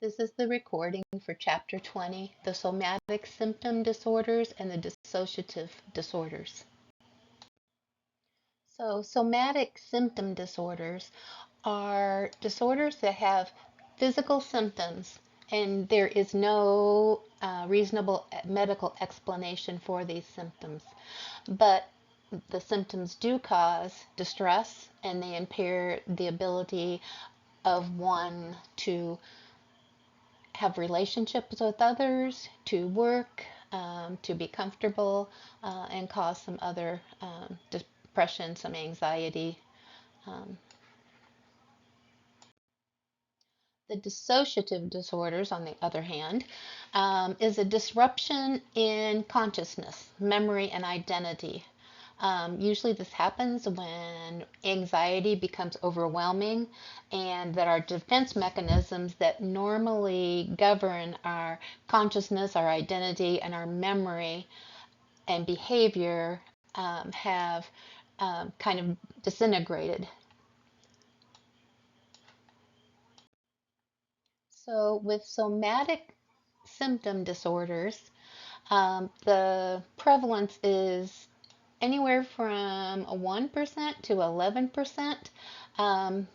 This is the recording for Chapter 20, the somatic symptom disorders and the dissociative disorders. So, somatic symptom disorders are disorders that have physical symptoms and there is no reasonable medical explanation for these symptoms. But the symptoms do cause distress and they impair the ability of one to have relationships with others, to work, to be comfortable, and cause some other depression, some anxiety. Um, the dissociative disorders, on the other hand, is a disruption in consciousness, memory, and identity. Usually this happens when anxiety becomes overwhelming and that our defense mechanisms that normally govern our consciousness, our identity, and our memory and behavior have kind of disintegrated. So with somatic symptom disorders, the prevalence is anywhere from 1% to 11%.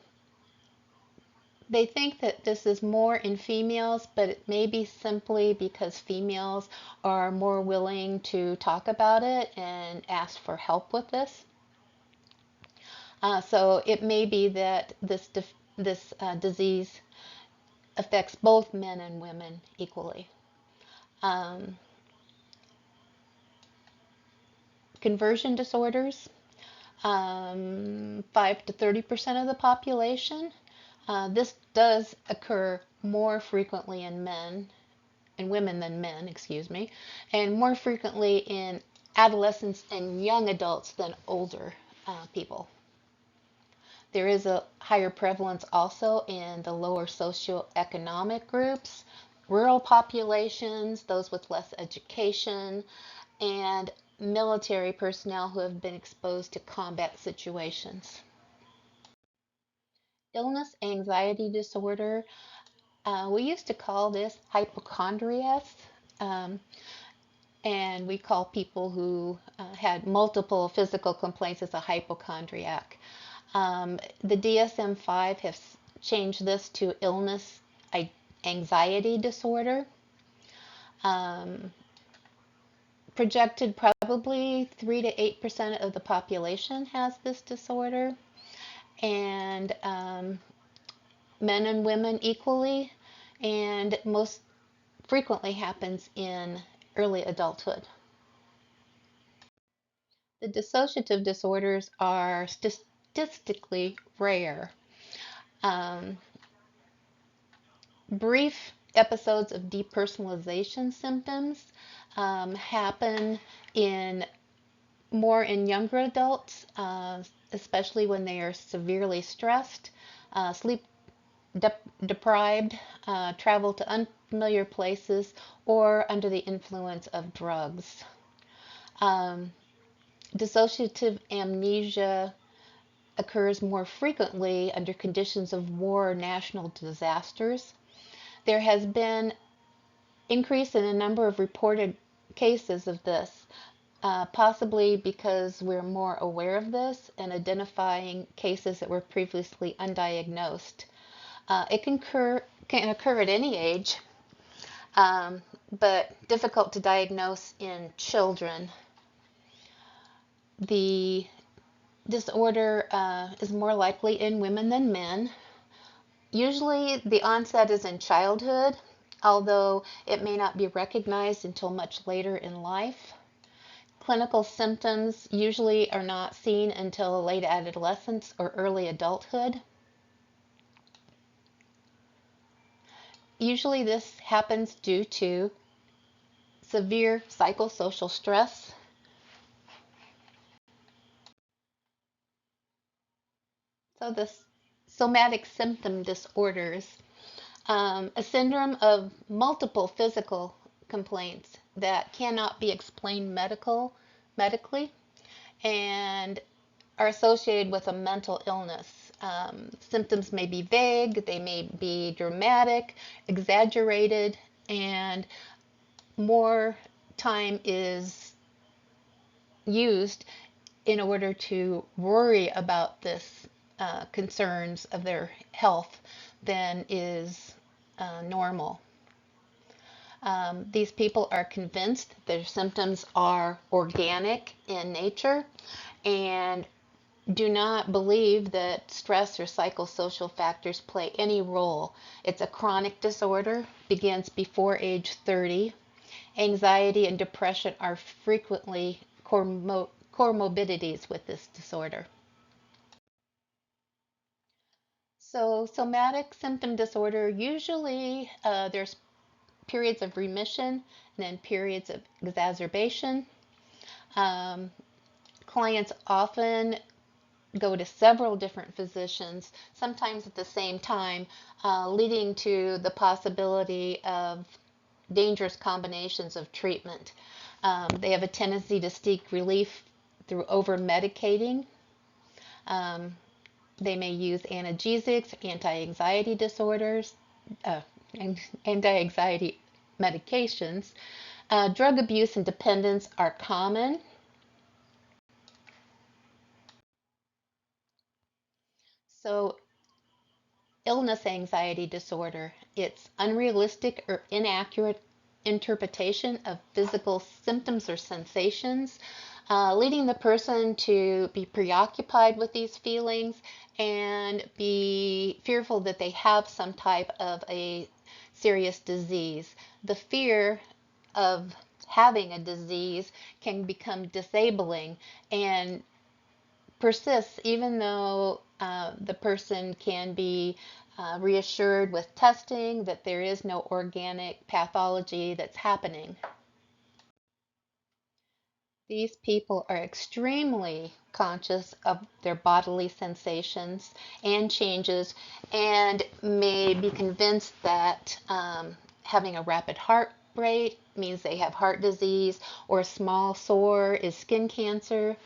They think that this is more in females, but it may be simply because females are more willing to talk about it and ask for help with this. So it may be that this disease affects both men and women equally. Conversion disorders, 5 to 30% of the population. This does occur more frequently in women than men, excuse me, and more frequently in adolescents and young adults than older people. There is a higher prevalence also in the lower socioeconomic groups, rural populations, those with less education, and military personnel who have been exposed to combat situations. Illness anxiety disorder, we used to call this hypochondrias, and we call people who had multiple physical complaints as a hypochondriac. The DSM-5 has changed this to illness anxiety disorder. Projected probably 3 to 8% of the population has this disorder, and men and women equally, and most frequently happens in early adulthood. The dissociative disorders are statistically rare. Brief episodes of depersonalization symptoms happen more in younger adults, especially when they are severely stressed, sleep deprived, travel to unfamiliar places, or under the influence of drugs. Dissociative amnesia occurs more frequently under conditions of war or national disasters. There has been increase in the number of reported cases of this, possibly because we're more aware of this and identifying cases that were previously undiagnosed. It can occur at any age, but difficult to diagnose in children. The disorder is more likely in women than men. Usually the onset is in childhood, although it may not be recognized until much later in life. Clinical symptoms usually are not seen until late adolescence or early adulthood. Usually this happens due to severe psychosocial stress. So the somatic symptom disorders, a syndrome of multiple physical complaints that cannot be explained medically and are associated with a mental illness. Symptoms may be vague, they may be dramatic, exaggerated, and more time is used in order to worry about this concerns of their health than is normal. These people are convinced their symptoms are organic in nature and do not believe that stress or psychosocial factors play any role. It's a chronic disorder, begins before age 30. Anxiety and depression are frequently comorbidities with this disorder. So, somatic symptom disorder, usually there's periods of remission and then periods of exacerbation. Um, Clients often go to several different physicians, sometimes at the same time, leading to the possibility of dangerous combinations of treatment. They have a tendency to seek relief through over medicating. They may use analgesics, anti-anxiety disorders, uh, anti-anxiety medications. Drug abuse and dependence are common. So illness anxiety disorder, it's unrealistic or inaccurate interpretation of physical symptoms or sensations, leading the person to be preoccupied with these feelings and be fearful that they have some type of a serious disease. The fear of having a disease can become disabling and persists even though the person can be reassured with testing that there is no organic pathology that's happening. These people are extremely conscious of their bodily sensations and changes and may be convinced that having a rapid heart rate means they have heart disease or a small sore is skin cancer.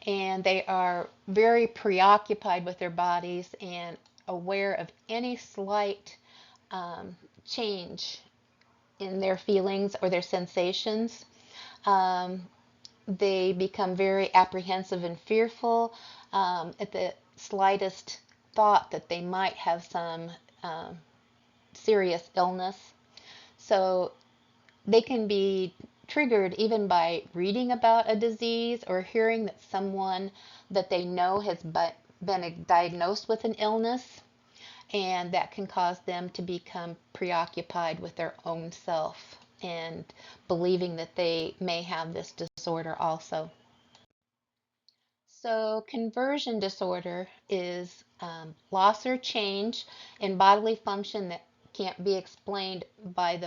And they are very preoccupied with their bodies and aware of any slight change in their feelings or their sensations. Um, they become very apprehensive and fearful at the slightest thought that they might have some serious illness. So they can be triggered even by reading about a disease or hearing that someone that they know has been diagnosed with an illness, and that can cause them to become preoccupied with their own self and believing that they may have this disorder also. So, conversion disorder is loss or change in bodily function that can't be explained by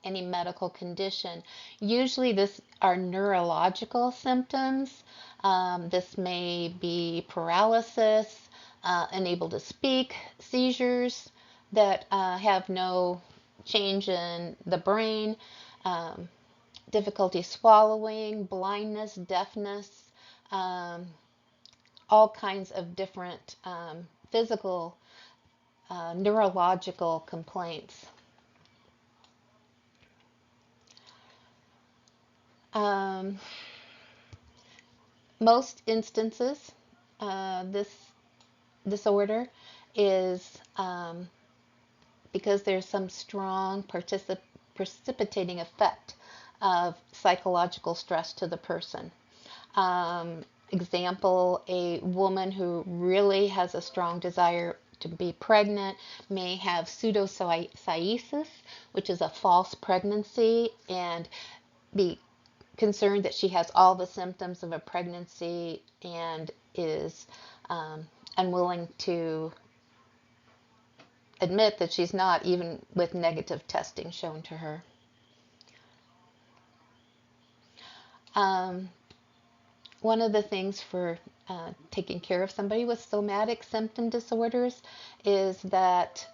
any medical condition. Usually, this are neurological symptoms. This may be paralysis, unable to speak, seizures that have no change in the brain, um, difficulty swallowing, blindness, deafness. Um, all kinds of different physical, neurological complaints. Um, Most instances, this disorder is because there's some strong precipitating effect of psychological stress to the person. Example, a woman who really has a strong desire to be pregnant may have pseudocyesis, which is a false pregnancy, and be concerned that she has all the symptoms of a pregnancy and is unwilling to admit that she's not, even with negative testing shown to her. Um, One of the things for taking care of somebody with somatic symptom disorders is that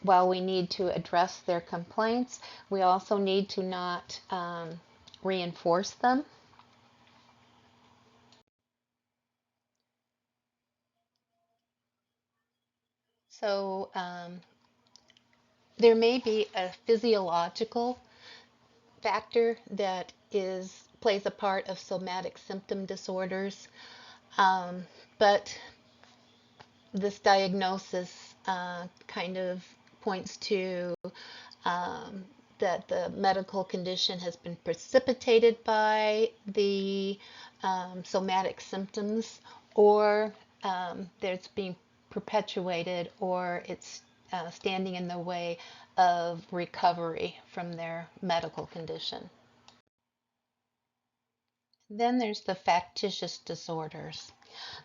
while we need to address their complaints, we also need to not reinforce them. So there may be a physiological factor that plays a part of somatic symptom disorders, um, but this diagnosis kind of points to um, that the medical condition has been precipitated by the somatic symptoms, or there's being perpetuated, or it's standing in the way of recovery from their medical condition. Then there's the factitious disorders.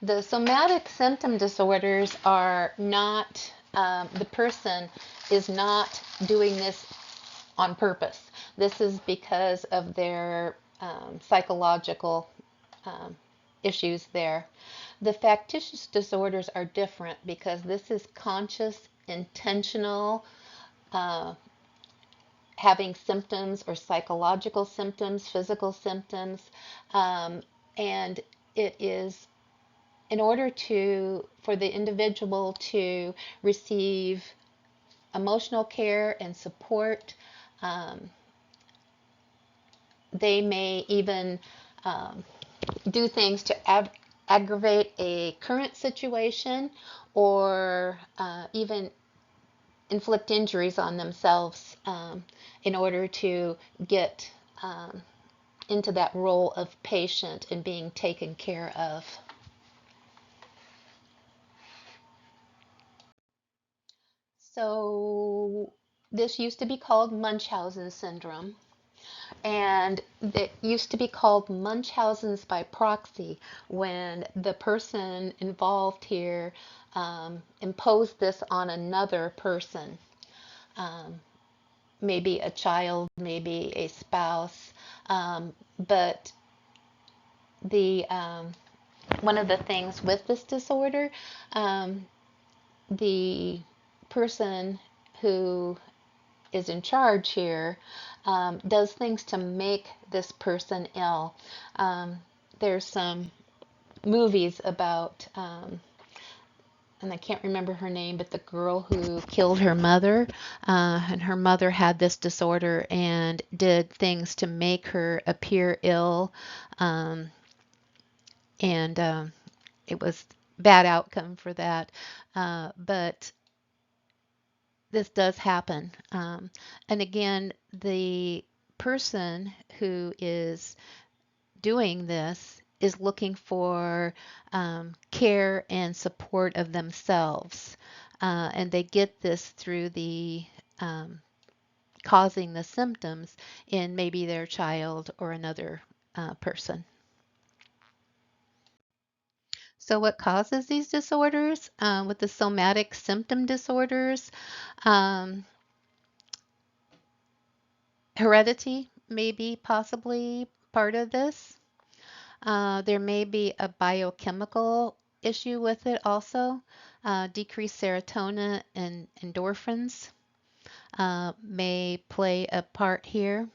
The somatic symptom disorders are not, the person is not doing this on purpose. This is because of their psychological um, issues there. The factitious disorders are different because this is conscious, intentional, uh, having symptoms or psychological symptoms, physical symptoms, um, and it is in order for the individual to receive emotional care and support. um, they may even um, do things to aggravate a current situation, or even inflict injuries on themselves in order to get into that role of patient and being taken care of. So this used to be called Munchausen syndrome, and it used to be called Munchausen's by proxy when the person involved here imposed this on another person, um, maybe a child, maybe a spouse, but the one of the things with this disorder, um, the person who is in charge here does things to make this person ill. Um, there's some movies about, and I can't remember her name, but the girl who killed her mother, and her mother had this disorder and did things to make her appear ill, um, and it was bad outcome for that. But this does happen. And again, the person who is doing this is looking for care and support of themselves. And they get this through the causing the symptoms in maybe their child or another person. So, what causes these disorders? With the somatic symptom disorders, um, heredity may be possibly part of this. There may be a biochemical issue with it also. Decreased serotonin and endorphins may play a part here.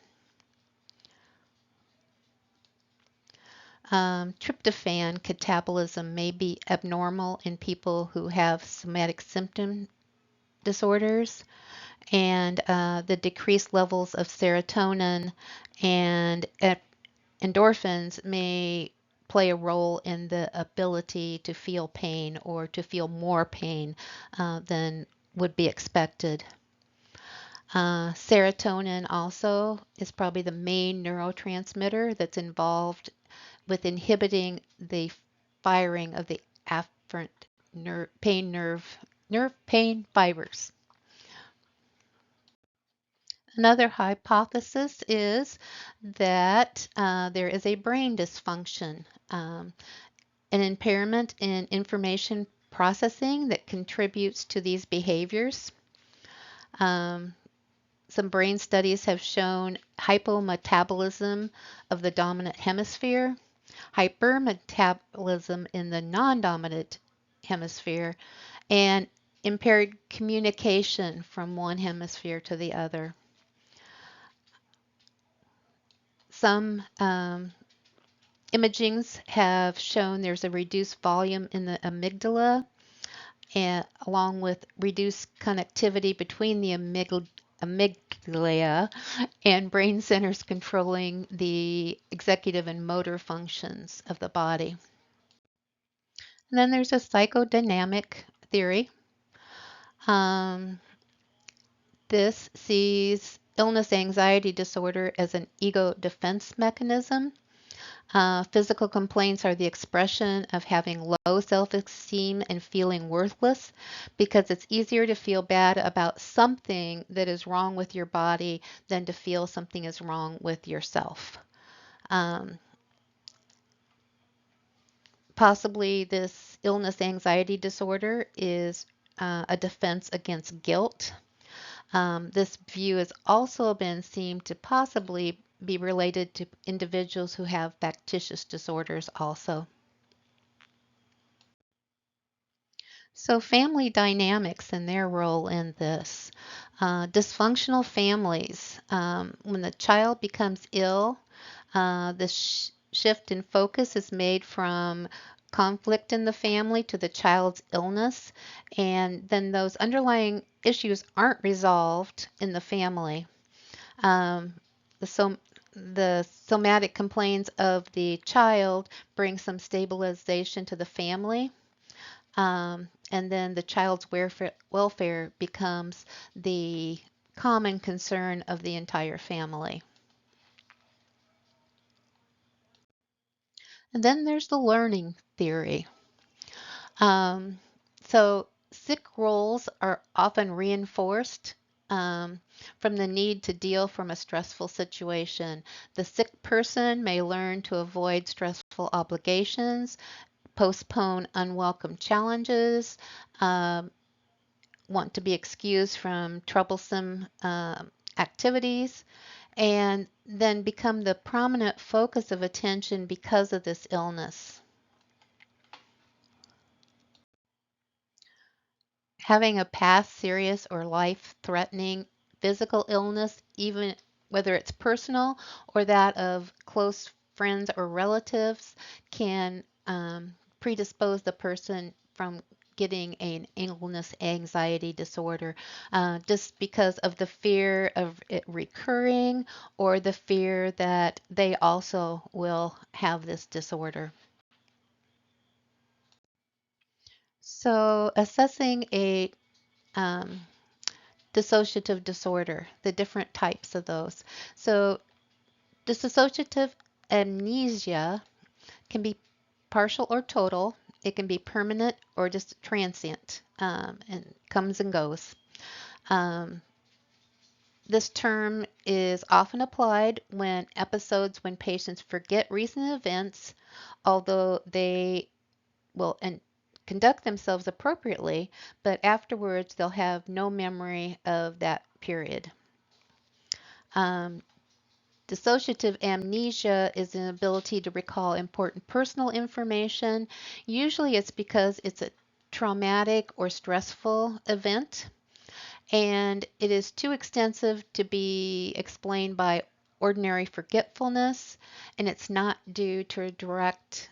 Tryptophan catabolism may be abnormal in people who have somatic symptom disorders, and the decreased levels of serotonin and endorphins may play a role in the ability to feel pain or to feel more pain than would be expected. Serotonin also is probably the main neurotransmitter that's involved with inhibiting the firing of the afferent nerve pain fibers. Another hypothesis is that there is a brain dysfunction, an impairment in information processing that contributes to these behaviors. Um, some brain studies have shown hypometabolism of the dominant hemisphere, hypermetabolism in the non-dominant hemisphere, and impaired communication from one hemisphere to the other. Some imagings have shown there's a reduced volume in the amygdala, and along with reduced connectivity between the amygdala and brain centers controlling the executive and motor functions of the body. And then there's a psychodynamic theory. Um, this sees illness anxiety disorder as an ego defense mechanism. Physical complaints are the expression of having low self-esteem and feeling worthless because it's easier to feel bad about something that is wrong with your body than to feel something is wrong with yourself. Um, Possibly this illness anxiety disorder is a defense against guilt. This view has also been seen to possibly be related to individuals who have factitious disorders also. So family dynamics and their role in this. Dysfunctional families, when the child becomes ill, the shift in focus is made from conflict in the family to the child's illness, and then those underlying issues aren't resolved in the family. Um, the, the somatic complaints of the child bring some stabilization to the family. And then the child's welfare becomes the common concern of the entire family. And then there's the learning theory. Um, so sick roles are often reinforced um, from the need to deal from a stressful situation. The sick person may learn to avoid stressful obligations, postpone unwelcome challenges, um, want to be excused from troublesome activities, and then become the prominent focus of attention because of this illness. Having a past serious or life-threatening physical illness, even whether it's personal or that of close friends or relatives, can predispose the person from getting an illness anxiety disorder just because of the fear of it recurring or the fear that they also will have this disorder. So assessing a um, dissociative disorder, the different types of those. So dissociative amnesia can be partial or total. It can be permanent or just transient and comes and goes. Um, this term is often applied when episodes when patients forget recent events, although they will and conduct themselves appropriately, but afterwards they'll have no memory of that period. Um, Dissociative amnesia is an ability to recall important personal information. Usually it's because it's a traumatic or stressful event, and it is too extensive to be explained by ordinary forgetfulness, and it's not due to a direct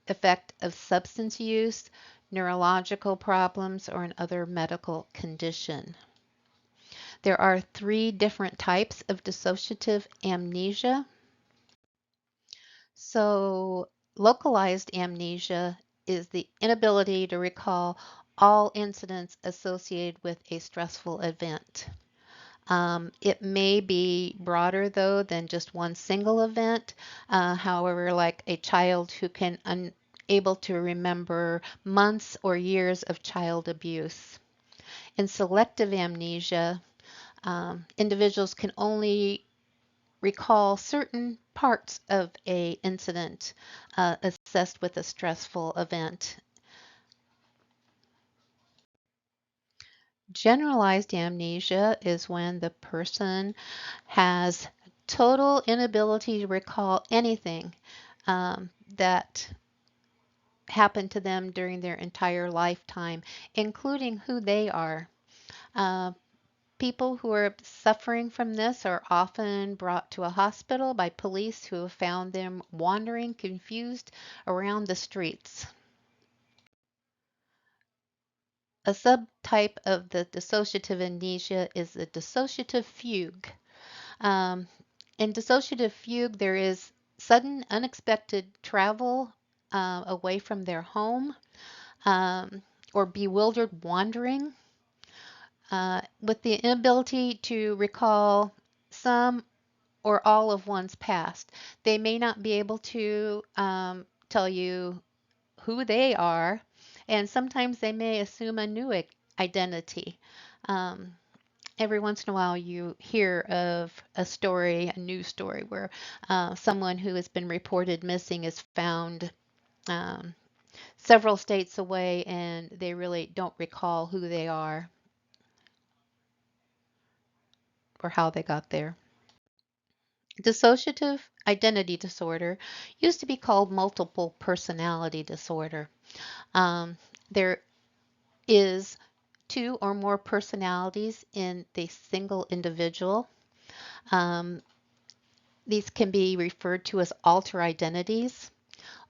effect of substance use, neurological problems, or another medical condition. There are 3 different types of dissociative amnesia. So, localized amnesia is the inability to recall all incidents associated with a stressful event. It may be broader though than just one single event. However, like a child who can unable to remember months or years of child abuse. In selective amnesia, individuals can only recall certain parts of a incident assessed with a stressful event. Generalized amnesia is when the person has total inability to recall anything that happened to them during their entire lifetime, including who they are. Uh, People who are suffering from this are often brought to a hospital by police who have found them wandering confused around the streets. A subtype of the dissociative amnesia is the dissociative fugue. Um, in dissociative fugue, there is sudden, unexpected travel away from their home, um, or bewildered wandering, with the inability to recall some or all of one's past. They may not be able to tell you who they are, and sometimes they may assume a new identity. Um, every once in a while, you hear of a story, a news story, where someone who has been reported missing is found um, several states away, and they really don't recall who they are or how they got there. Dissociative identity disorder used to be called multiple personality disorder. Um, there is two or more personalities in the single individual. Um, these can be referred to as alter identities.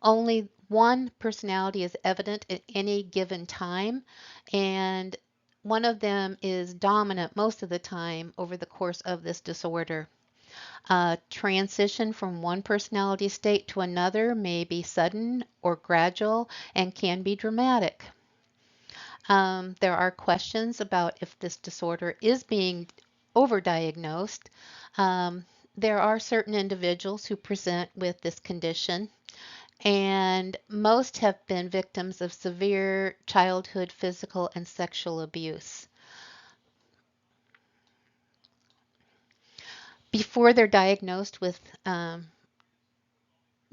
Only one personality is evident at any given time, and one of them is dominant most of the time over the course of this disorder. Transition from one personality state to another may be sudden or gradual and can be dramatic. There are questions about if this disorder is being overdiagnosed. Um, there are certain individuals who present with this condition, and most have been victims of severe childhood physical and sexual abuse. Before they're diagnosed with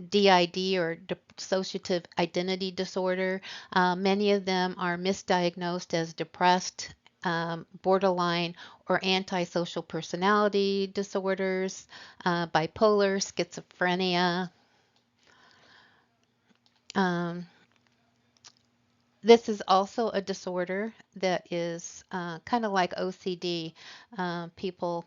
DID or dissociative identity disorder. Many of them are misdiagnosed as depressed, borderline, or antisocial personality disorders, bipolar, schizophrenia. Um, this is also a disorder that is kind of like OCD. People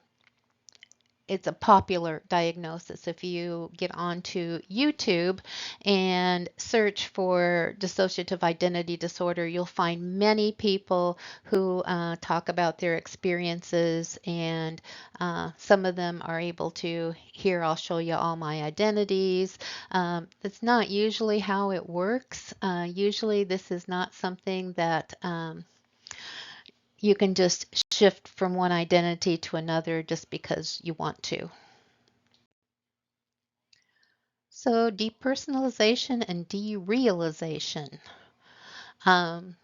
It's a popular diagnosis. If you get onto YouTube and search for dissociative identity disorder, you'll find many people who talk about their experiences, and some of them are able to, here, I'll show you all my identities. That's not usually how it works. Usually, this is not something that you can just shift from one identity to another just because you want to. So depersonalization and derealization. Um,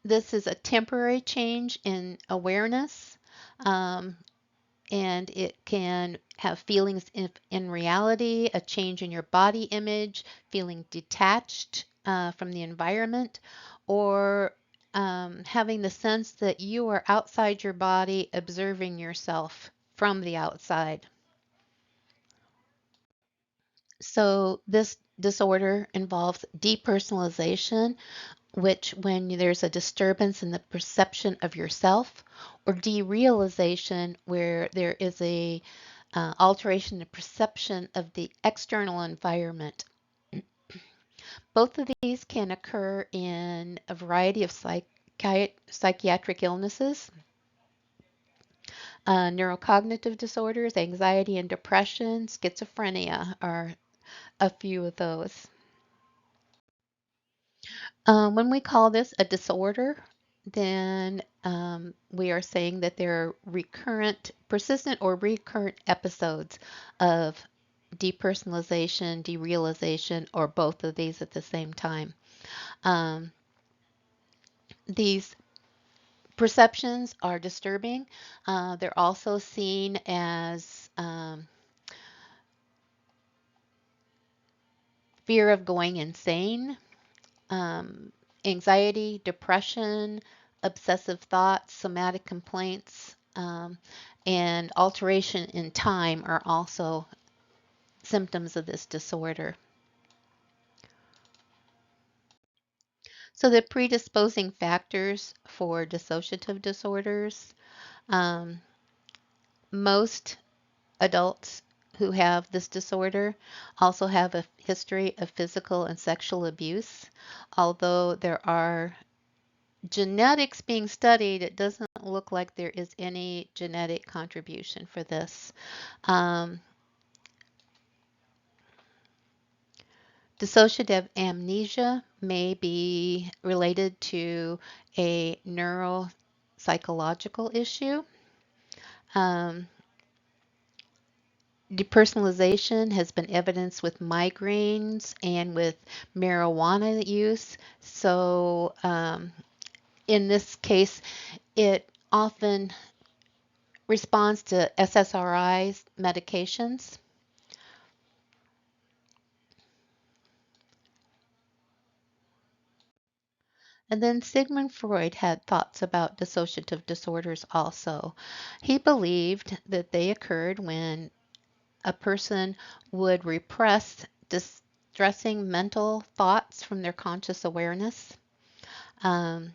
this is a temporary change in awareness, um, and it can have feelings in reality, a change in your body image, feeling detached from the environment, or having the sense that you are outside your body observing yourself from the outside. So this disorder involves depersonalization, which when there's a disturbance in the perception of yourself, or derealization, where there is a alteration in the perception of the external environment. Both of these can occur in a variety of psychiatric illnesses, neurocognitive disorders, anxiety and depression, schizophrenia are a few of those. When we call this a disorder, then we are saying that there are recurrent, persistent, or recurrent episodes of depersonalization, derealization, or both of these at the same time. Um, these perceptions are disturbing. They're also seen as fear of going insane, um, anxiety, depression, obsessive thoughts, somatic complaints, and alteration in time are also symptoms of this disorder. So the predisposing factors for dissociative disorders, um, most adults who have this disorder also have a history of physical and sexual abuse, although there are genetics being studied, it doesn't look like there is any genetic contribution for this. Um, Dissociative amnesia may be related to a neuropsychological issue. Um, Depersonalization has been evidenced with migraines and with marijuana use. So, in this case, it often responds to SSRIs medications. And then Sigmund Freud had thoughts about dissociative disorders also. He believed that they occurred when a person would repress distressing mental thoughts from their conscious awareness. Um,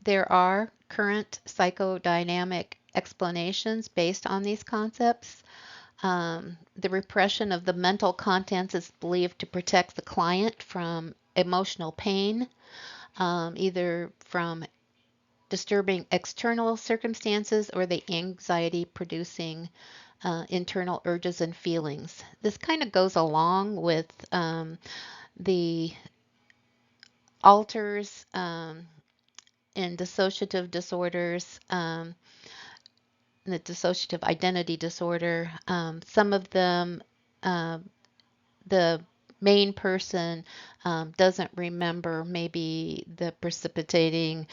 there are current psychodynamic explanations based on these concepts. The repression of the mental contents is believed to protect the client from emotional pain, either from disturbing external circumstances or the anxiety producing internal urges and feelings. This kind of goes along with the alters in dissociative disorders, the dissociative identity disorder. Some of them, uh, the main person doesn't remember maybe the precipitating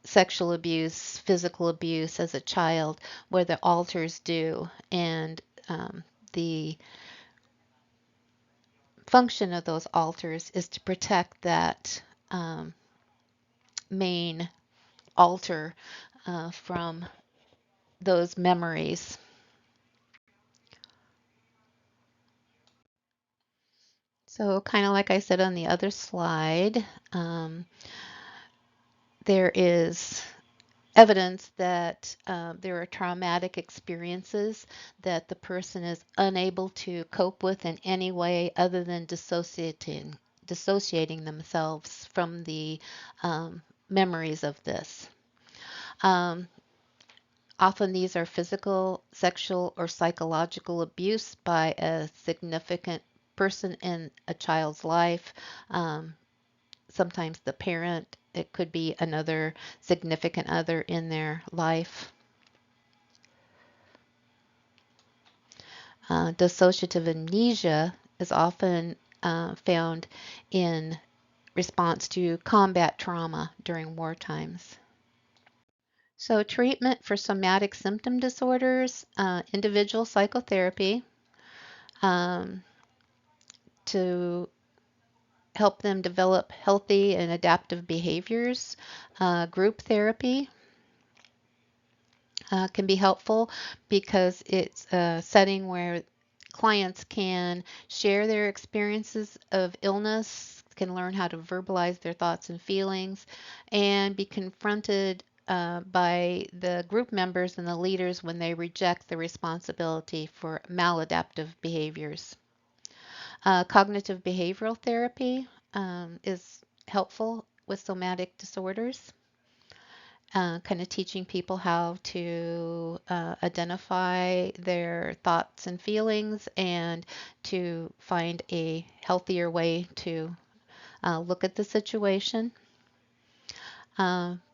sexual abuse, physical abuse as a child, where the alters do. And the function of those alters is to protect that um, main alter from those memories. So, kind of like I said on the other slide, um, there is evidence that there are traumatic experiences that the person is unable to cope with in any way other than dissociating themselves from the memories of this. Um, Often these are physical, sexual, or psychological abuse by a significant person in a child's life. Sometimes the parent, it could be another significant other in their life. Dissociative amnesia is often found in response to combat trauma during war times. So, treatment for somatic symptom disorders, individual psychotherapy um, to help them develop healthy and adaptive behaviors, group therapy can be helpful because it's a setting where clients can share their experiences of illness, can learn how to verbalize their thoughts and feelings, and be confronted by the group members and the leaders when they reject the responsibility for maladaptive behaviors. Cognitive behavioral therapy is helpful with somatic disorders, kind of teaching people how to identify their thoughts and feelings and to find a healthier way to look at the situation.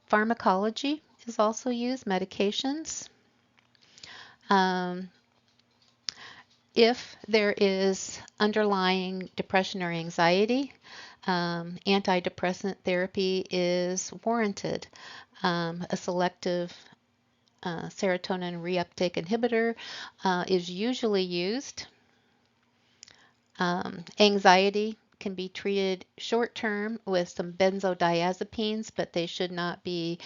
Pharmacology is also used, medications. Um, if there is underlying depression or anxiety, antidepressant therapy is warranted. A selective serotonin reuptake inhibitor is usually used. Anxiety can be treated short term with some benzodiazepines, but they should not be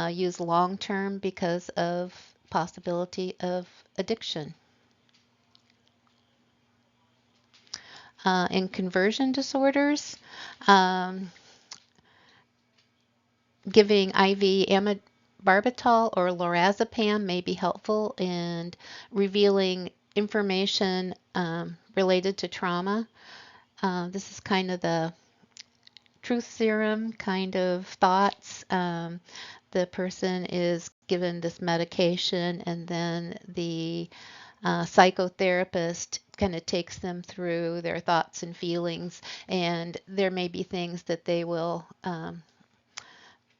used long term because of possibility of addiction. In conversion disorders, um, giving IV amibarbital or lorazepam may be helpful in revealing information related to trauma. This is kind of the truth serum kind of thoughts. The person is given this medication, and then the psychotherapist kind of takes them through their thoughts and feelings, and there may be things that they will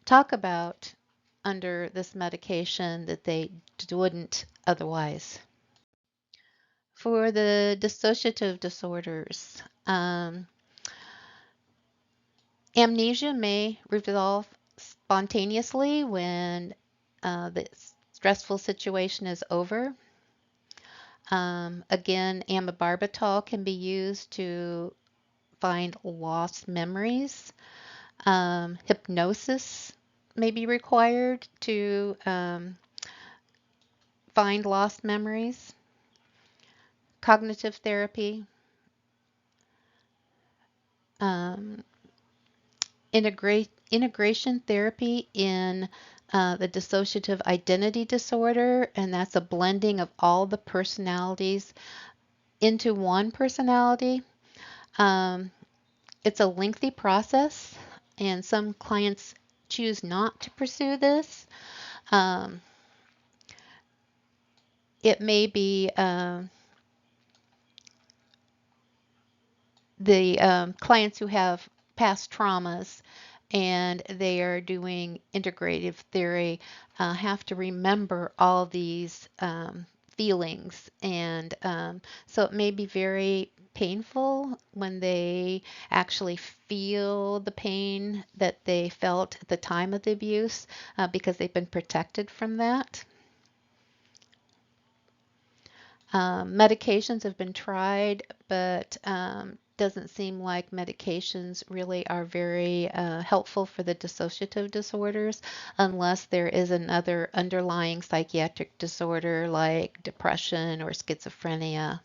talk about under this medication that they wouldn't otherwise. For the dissociative disorders, amnesia may resolve spontaneously when the stressful situation is over. Again, amibarbital can be used to find lost memories. Hypnosis may be required to find lost memories. Cognitive therapy, um, integration therapy in the dissociative identity disorder, and that's a blending of all the personalities into one personality. Um, it's a lengthy process, and some clients choose not to pursue this. Um, it may be the clients who have past traumas and they are doing integrative theory have to remember all these feelings. And so it may be very painful when they actually feel the pain that they felt at the time of the abuse because they've been protected from that. Medications have been tried, but doesn't seem like medications really are very helpful for the dissociative disorders unless there is another underlying psychiatric disorder like depression or schizophrenia.